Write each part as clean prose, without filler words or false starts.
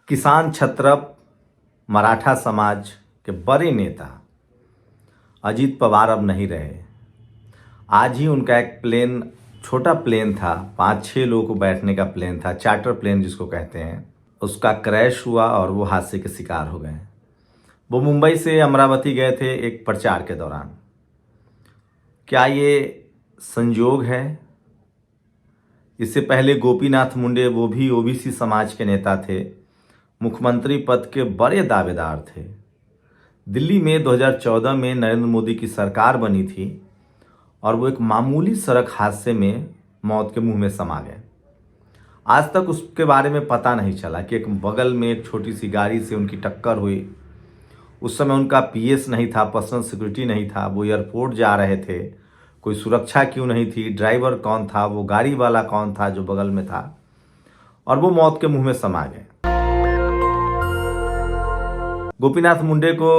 किसान छत्रप मराठा समाज के बड़े नेता अजीत पवार अब नहीं रहे। आज ही उनका एक प्लेन, छोटा प्लेन था, 5-6 लोगों को बैठने का प्लेन था, चार्टर प्लेन जिसको कहते हैं, उसका क्रैश हुआ और वो हादसे के शिकार हो गए। वो मुंबई से अमरावती गए थे एक प्रचार के दौरान। क्या ये संयोग है? इससे पहले गोपीनाथ मुंडे, वो भी ओबीसी समाज के नेता थे, मुख्यमंत्री पद के बड़े दावेदार थे। दिल्ली में 2014 में नरेंद्र मोदी की सरकार बनी थी और वो एक मामूली सड़क हादसे में मौत के मुंह में समा गए। आज तक उसके बारे में पता नहीं चला कि एक बगल में एक छोटी सी गाड़ी से उनकी टक्कर हुई। उस समय उनका पीएस नहीं था, पर्सनल सिक्योरिटी नहीं था, वो एयरपोर्ट जा रहे थे, कोई सुरक्षा क्यों नहीं थी, ड्राइवर कौन था, वो गाड़ी वाला कौन था जो बगल में था, और वो मौत के मुंह में समा गए। गोपीनाथ मुंडे को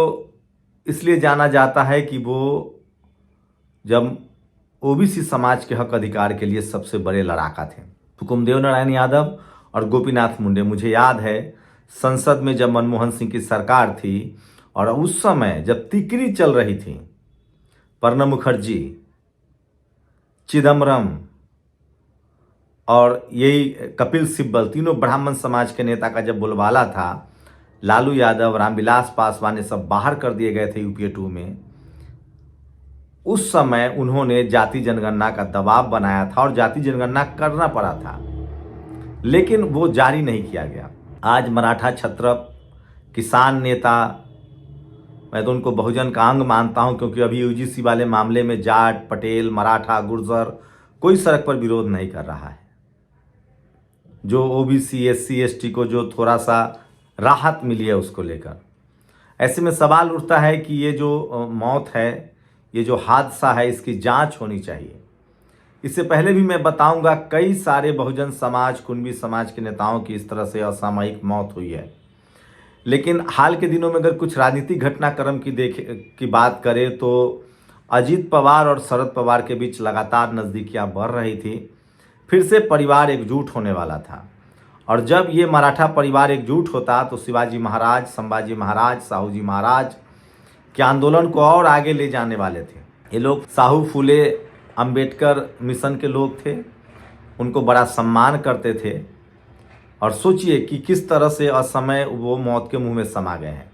इसलिए जाना जाता है कि वो जब ओबीसी समाज के हक अधिकार के लिए सबसे बड़े लड़ाका थे। हुकुमदेव नारायण यादव और गोपीनाथ मुंडे, मुझे याद है संसद में जब मनमोहन सिंह की सरकार थी और उस समय जब तिकरी चल रही थी, प्रणब मुखर्जी, चिदम्बरम और यही कपिल सिब्बल, तीनों ब्राह्मण समाज के नेता का जब बोलबाला था, लालू यादव, रामविलास पासवान, सब बाहर कर दिए गए थे यूपीए 2 में। उस समय उन्होंने जाति जनगणना का दबाव बनाया था और जाति जनगणना करना पड़ा था, लेकिन वो जारी नहीं किया गया। आज मराठा छत्रप, किसान नेता, मैं तो उनको बहुजन का अंग मानता हूं, क्योंकि अभी यूजीसी वाले मामले में जाट, पटेल, मराठा, गुर्जर कोई सड़क पर विरोध नहीं कर रहा है। जो ओबीसी, एससी, एसटी को जो थोड़ा सा राहत मिली है उसको लेकर, ऐसे में सवाल उठता है कि ये जो मौत है, ये जो हादसा है, इसकी जांच होनी चाहिए। इससे पहले भी मैं बताऊंगा कई सारे बहुजन समाज, कुणबी समाज के नेताओं की इस तरह से असामयिक मौत हुई है। लेकिन हाल के दिनों में अगर कुछ राजनीतिक घटनाक्रम की बात करें तो अजीत पवार और शरद पवार के बीच लगातार नज़दीकियां बढ़ रही थी। फिर से परिवार एकजुट होने वाला था, और जब ये मराठा परिवार एकजुट होता तो शिवाजी महाराज, संभाजी महाराज, साहू जी महाराज के आंदोलन को और आगे ले जाने वाले थे। ये लोग साहू फूले अंबेडकर मिशन के लोग थे, उनको बड़ा सम्मान करते थे, और सोचिए कि किस तरह से असमय वो मौत के मुंह में समा गए हैं।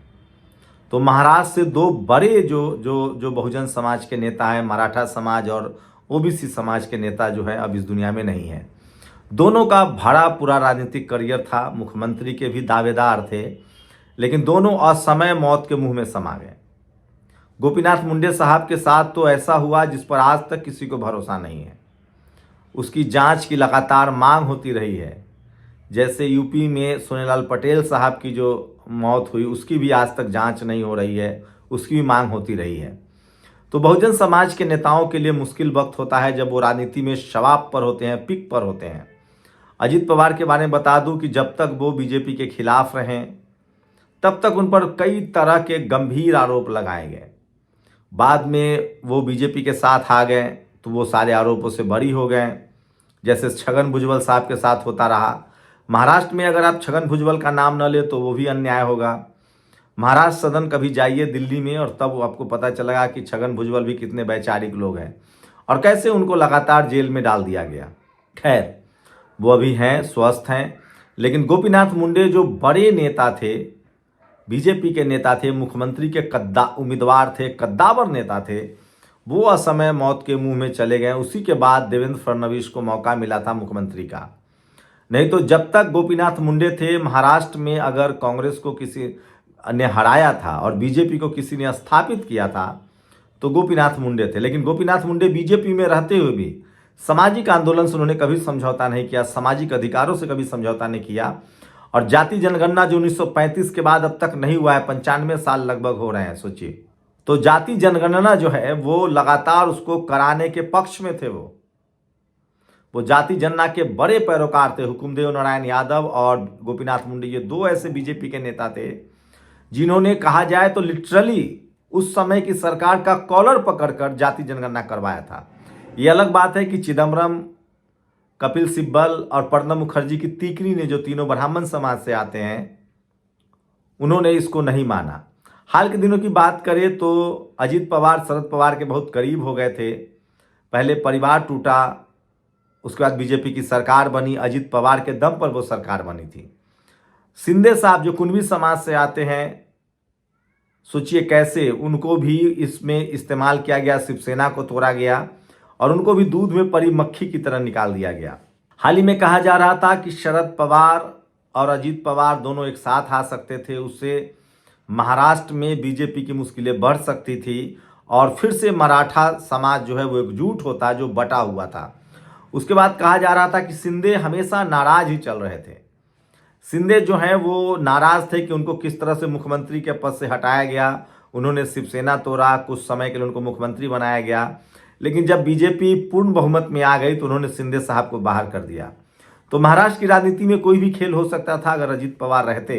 तो महाराष्ट्र से दो बड़े जो बहुजन समाज के नेता हैं, मराठा समाज और ओबीसी समाज के नेता जो है अब इस दुनिया में नहीं है। दोनों का भरा पूरा राजनीतिक करियर था, मुख्यमंत्री के भी दावेदार थे, लेकिन दोनों असमय मौत के मुंह में समा गए। गोपीनाथ मुंडे साहब के साथ तो ऐसा हुआ जिस पर आज तक किसी को भरोसा नहीं है। उसकी जांच की लगातार मांग होती रही है। जैसे यूपी में सोनेलाल पटेल साहब की जो मौत हुई, उसकी भी आज तक जांच नहीं हो रही है, उसकी भी मांग होती रही है। तो बहुजन समाज के नेताओं के लिए मुश्किल वक्त होता है जब वो राजनीति में शवाब पर होते हैं, पिक पर होते हैं। अजीत पवार के बारे में बता दूं कि जब तक वो बीजेपी के खिलाफ रहे तब तक उन पर कई तरह के गंभीर आरोप लगाए गए। बाद में वो बीजेपी के साथ आ गए तो वो सारे आरोपों से बरी हो गए, जैसे छगन भुजबल साहब के साथ होता रहा। महाराष्ट्र में अगर आप छगन भुजबल का नाम न ले तो वो भी अन्याय होगा। महाराष्ट्र सदन कभी जाइए दिल्ली में और तब आपको पता चलेगा कि छगन भुजबल भी कितने वैचारिक लोग हैं और कैसे उनको लगातार जेल में डाल दिया गया। खैर, वो अभी हैं, स्वस्थ हैं, लेकिन गोपीनाथ मुंडे जो बड़े नेता थे, बीजेपी के नेता थे, मुख्यमंत्री के उम्मीदवार थे, कद्दावर नेता थे, वो असमय मौत के मुंह में चले गए। उसी के बाद देवेंद्र फडणवीस को मौका मिला था मुख्यमंत्री का। नहीं तो जब तक गोपीनाथ मुंडे थे, महाराष्ट्र में अगर कांग्रेस को किसी ने हराया था और बीजेपी को किसी ने स्थापित किया था तो गोपीनाथ मुंडे थे। लेकिन गोपीनाथ मुंडे बीजेपी में रहते हुए भी सामाजिक आंदोलन से उन्होंने कभी समझौता नहीं किया, सामाजिक अधिकारों से कभी समझौता नहीं किया। और जाति जनगणना जो 1935 के बाद अब तक नहीं हुआ है, 95 साल लगभग हो रहे हैं, सोचिए। तो जाति जनगणना जो है वो लगातार उसको कराने के पक्ष में थे। वो जाति जनगणना के बड़े पैरोकार थे। हुकुमदेव नारायण यादव और गोपीनाथ मुंडे, ये दो ऐसे बीजेपी के नेता थे जिन्होंने कहा जाए तो लिटरली उस समय की सरकार का कॉलर पकड़कर जाति जनगणना करवाया था। ये अलग बात है कि चिदम्बरम, कपिल सिब्बल और प्रणब मुखर्जी की तीकरी ने, जो तीनों ब्राह्मण समाज से आते हैं, उन्होंने इसको नहीं माना। हाल के दिनों की बात करें तो अजीत पवार शरद पवार के बहुत करीब हो गए थे। पहले परिवार टूटा, उसके बाद बीजेपी की सरकार बनी, अजीत पवार के दम पर वो सरकार बनी थी। शिंदे साहब जो कुणबी समाज से आते हैं, सोचिए कैसे उनको भी इसमें इस्तेमाल किया गया, शिवसेना को तोड़ा गया और उनको भी दूध में पड़ी मक्खी की तरह निकाल दिया गया। हाल ही में कहा जा रहा था कि शरद पवार और अजीत पवार दोनों एक साथ आ सकते थे, उससे महाराष्ट्र में बीजेपी की मुश्किलें बढ़ सकती थी और फिर से मराठा समाज जो है वो एकजुट होता, जो बटा हुआ था। उसके बाद कहा जा रहा था कि शिंदे हमेशा नाराज ही चल रहे थे। शिंदे जो हैं वो नाराज थे कि उनको किस तरह से मुख्यमंत्री के पद से हटाया गया। उन्होंने शिवसेना तोड़ा, कुछ समय के लिए उनको मुख्यमंत्री बनाया गया, लेकिन जब बीजेपी पूर्ण बहुमत में आ गई तो उन्होंने शिंदे साहब को बाहर कर दिया। तो महाराष्ट्र की राजनीति में कोई भी खेल हो सकता था अगर अजीत पवार रहते।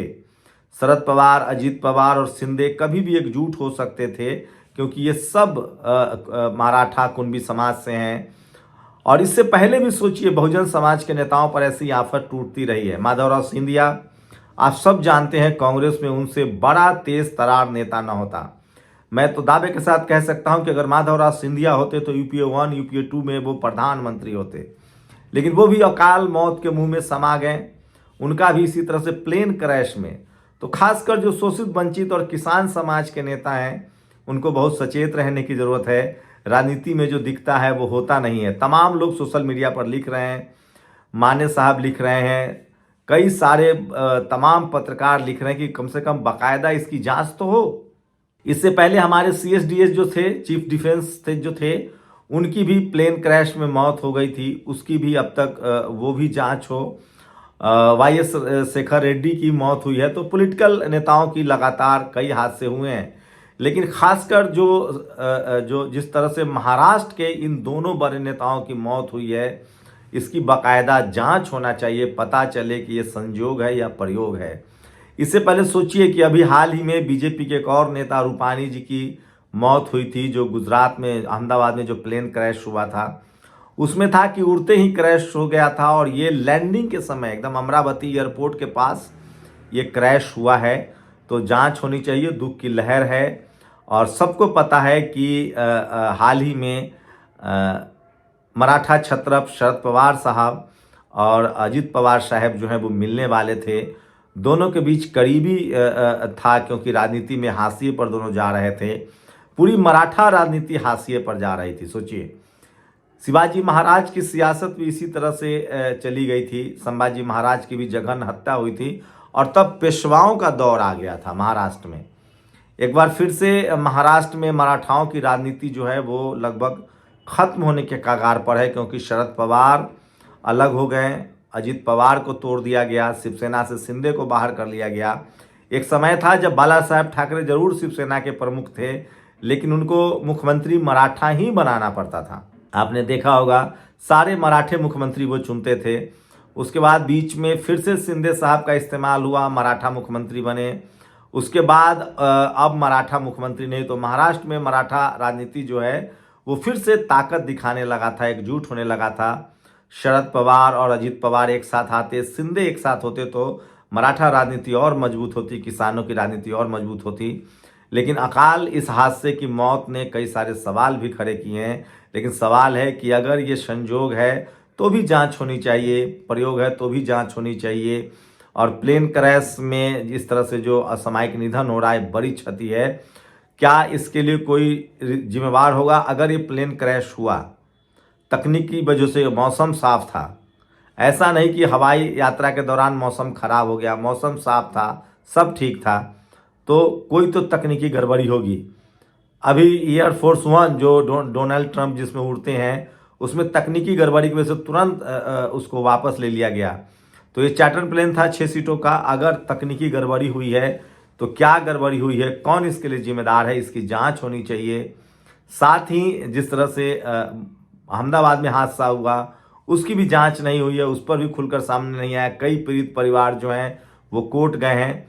शरद पवार, अजीत पवार और शिंदे कभी भी एकजुट हो सकते थे, क्योंकि ये सब मराठा कुणबी समाज से हैं। और इससे पहले भी सोचिए बहुजन समाज के नेताओं पर ऐसी आफत टूटती रही है। माधवराव सिंधिया, आप सब जानते हैं, कांग्रेस में उनसे बड़ा तेज तरार नेता न होता। मैं तो दावे के साथ कह सकता हूं कि अगर माधवराव सिंधिया होते तो यूपीए 1, यूपीए 2 में वो प्रधानमंत्री होते, लेकिन वो भी अकाल मौत के मुंह में समा गए। उनका भी इसी तरह से प्लेन क्रैश में। तो खासकर जो शोषित, वंचित और किसान समाज के नेता हैं, उनको बहुत सचेत रहने की जरूरत है। राजनीति में जो दिखता है वो होता नहीं है। तमाम लोग सोशल मीडिया पर लिख रहे हैं, माने साहब लिख रहे हैं, कई सारे तमाम पत्रकार लिख रहे हैं कि कम से कम बाकायदा इसकी जांच तो हो। इससे पहले हमारे सीएसडीएस जो थे, चीफ डिफेंस थे जो थे, उनकी भी प्लेन क्रैश में मौत हो गई थी, उसकी भी अब तक वो भी जांच हो। वाईएस शेखर रेड्डी की मौत हुई है। तो पॉलिटिकल नेताओं की लगातार कई हादसे हुए हैं, लेकिन खासकर जो जिस तरह से महाराष्ट्र के इन दोनों बड़े नेताओं की मौत हुई है, इसकी बाकायदा जांच होना चाहिए, पता चले कि ये संयोग है या प्रयोग है। इससे पहले सोचिए कि अभी हाल ही में बीजेपी के एक और नेता रूपानी जी की मौत हुई थी, जो गुजरात में अहमदाबाद में जो प्लेन क्रैश हुआ था, उसमें था कि उड़ते ही क्रैश हो गया था और ये लैंडिंग के समय एकदम अमरावती एयरपोर्ट के पास ये क्रैश हुआ है। तो जांच होनी चाहिए, दुख की लहर है। और सबको पता है कि हाल ही में मराठा छत्रप शरद पवार साहब और अजीत पवार साहब जो हैं वो मिलने वाले थे। दोनों के बीच करीबी था, क्योंकि राजनीति में हाशिए पर दोनों जा रहे थे। पूरी मराठा राजनीति हाशिए पर जा रही थी। सोचिए, शिवाजी महाराज की सियासत भी इसी तरह से चली गई थी। संभाजी महाराज की भी जघन हत्या हुई थी और तब पेशवाओं का दौर आ गया था महाराष्ट्र में। एक बार फिर से महाराष्ट्र में मराठाओं की राजनीति जो है वो लगभग खत्म होने के कगार पर है, क्योंकि शरद पवार अलग हो गए, अजीत पवार को तोड़ दिया गया, शिवसेना से शिंदे को बाहर कर लिया गया। एक समय था जब बाला साहेब ठाकरे जरूर शिवसेना के प्रमुख थे, लेकिन उनको मुख्यमंत्री मराठा ही बनाना पड़ता था। आपने देखा होगा, सारे मराठे मुख्यमंत्री वो चुनते थे। उसके बाद बीच में फिर से शिंदे साहब का इस्तेमाल हुआ, मराठा मुख्यमंत्री बने। उसके बाद अब मराठा मुख्यमंत्री नहीं, तो महाराष्ट्र में मराठा राजनीति जो है वो फिर से ताकत दिखाने लगा था, एकजुट होने लगा था। शरद पवार और अजीत पवार एक साथ आते, शिंदे एक साथ होते तो मराठा राजनीति और मजबूत होती, किसानों की राजनीति और मजबूत होती। लेकिन अकाल इस हादसे की मौत ने कई सारे सवाल भी खड़े किए हैं। लेकिन सवाल है कि अगर ये संयोग है तो भी जांच होनी चाहिए, प्रयोग है तो भी जांच होनी चाहिए। और प्लेन क्रैश में जिस तरह से जो असामयिक निधन हो रहा है, बड़ी क्षति है। क्या इसके लिए कोई जिम्मेवार होगा? अगर ये प्लेन क्रैश हुआ तकनीकी वजह से, मौसम साफ था, ऐसा नहीं कि हवाई यात्रा के दौरान मौसम खराब हो गया, मौसम साफ था, सब ठीक था, तो कोई तो तकनीकी गड़बड़ी होगी। अभी एयरफोर्स 1 जो डोनाल्ड ट्रंप जिसमें उड़ते हैं, उसमें तकनीकी गड़बड़ी की वजह से तुरंत उसको वापस ले लिया गया। तो ये चार्टर प्लेन था 6 सीटों का। अगर तकनीकी गड़बड़ी हुई है तो क्या गड़बड़ी हुई है, कौन इसके लिए जिम्मेदार है, इसकी जांच होनी चाहिए। साथ ही जिस तरह से अहमदाबाद में हादसा हुआ, उसकी भी जांच नहीं हुई है, उस पर भी खुलकर सामने नहीं आया। कई पीड़ित परिवार जो हैं वो कोर्ट गए हैं।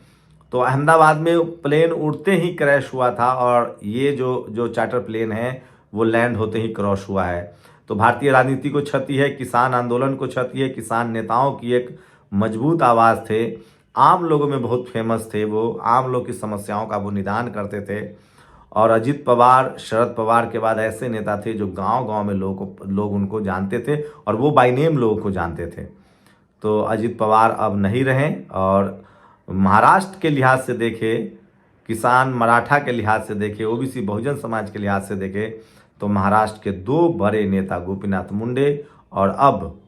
तो अहमदाबाद में प्लेन उड़ते ही क्रैश हुआ था और ये जो चार्टर प्लेन है वो लैंड होते ही क्रैश हुआ है। तो भारतीय राजनीति को क्षति है, किसान आंदोलन को क्षति है, किसान नेताओं की एक मजबूत आवाज़ थे, आम लोगों में बहुत फेमस थे। वो आम लोग की समस्याओं का वो निदान करते थे। और अजित पवार, शरद पवार के बाद ऐसे नेता थे जो गांव-गांव में लोग उनको जानते थे और वो बाय नेम लोगों को जानते थे। तो अजित पवार अब नहीं रहे। और महाराष्ट्र के लिहाज से देखे, किसान मराठा के लिहाज से देखे, ओबीसी बहुजन समाज के लिहाज से देखे, तो महाराष्ट्र के दो बड़े नेता गोपीनाथ मुंडे और अब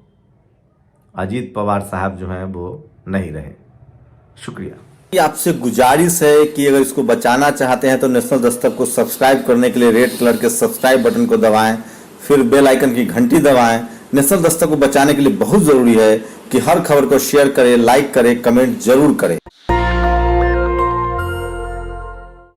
अजित पवार साहब जो हैं वो नहीं रहे। शुक्रिया। आपसे गुजारिश है कि अगर इसको बचाना चाहते हैं तो नेशनल दस्तक को सब्सक्राइब करने के लिए रेड कलर के सब्सक्राइब बटन को दबाएं, फिर बेल आइकन की घंटी दबाएं। नेशनल दस्तक को बचाने के लिए बहुत जरूरी है कि हर खबर को शेयर करें, लाइक करें, कमेंट जरूर करें।